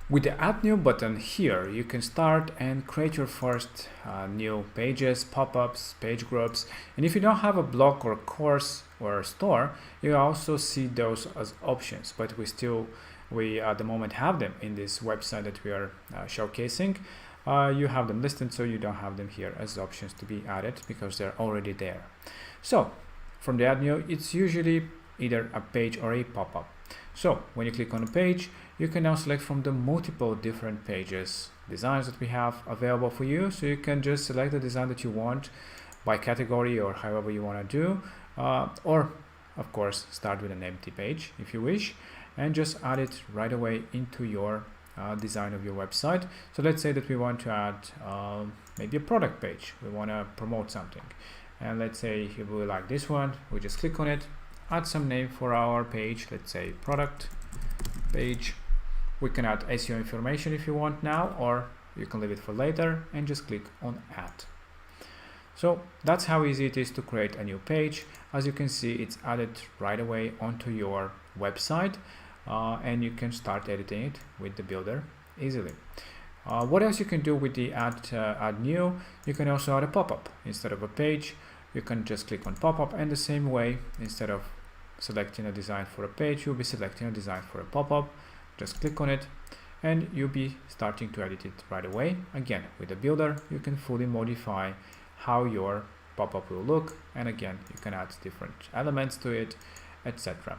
With the Add New button here, you can start and create your first new pages, pop-ups, page groups. And if you don't have a blog or course or store, you also see those as options. But we at the moment have them in this website that we are showcasing. You have them listed, so you don't have them here as options to be added because they're already there. So from the Add New, it's usually either a page or a pop-up. So when you click on a page, you can now select from the multiple different pages designs that we have available for you. So you can just select the design that you want by category or however you want to do, or of course start with an empty page if you wish, and just add it right away into your design of your website. So let's say that we want to add maybe a product page. We want to promote something, and let's say if we like this one, we just click on it, add some name for our page, let's say product page. We can add SEO information if you want now, or you can leave it for later and just click on add. So that's how easy it is to create a new page. As you can see, it's added right away onto your website, and you can start editing it with the builder easily. What else you can do with the add new? You can also add a pop-up instead of a page. You can just click on pop-up, and the same way, instead of selecting a design for a page, you'll be selecting a design for a pop-up. Just click on it and you'll be starting to edit it right away. Again, with the builder, you can fully modify how your pop-up will look, and again, you can add different elements to it, etc.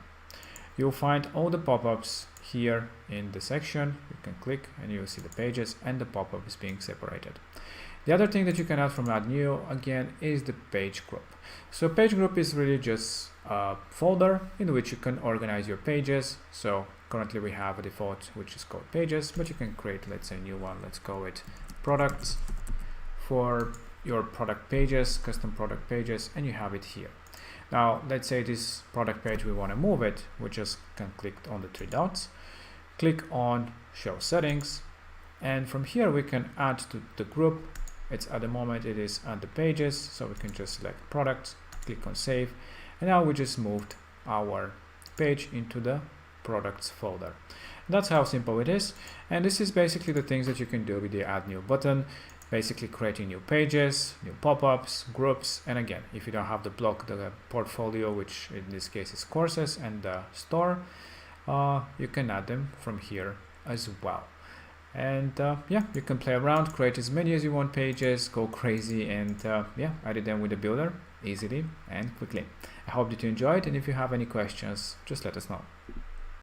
You'll find all the pop-ups here in the section. You can click and you'll see the pages, and the pop-up is being separated. The other thing that you can add from Add New again is the page group. So page group is really just a folder in which you can organize your pages. So currently we have a default which is called pages, but you can create, let's say, a new one. Let's call it products for your product pages, custom product pages, and you have it here. Now let's say this product page, we want to move it. We just can click on the three dots, click on show settings, and from here we can add to the group. It's at the moment it is at the pages, so we can just select products, click on save, and now we just moved our page into the products folder. That's how simple it is, and this is basically the things that you can do with the Add New button. Basically creating new pages, new pop-ups, groups, and again, if you don't have the blog, the portfolio, which in this case is courses, and the store, you can add them from here as well. And yeah, you can play around, create as many as you want pages, go crazy, and yeah, edit them with the builder easily and quickly. I hope that you enjoyed, and if you have any questions, just let us know.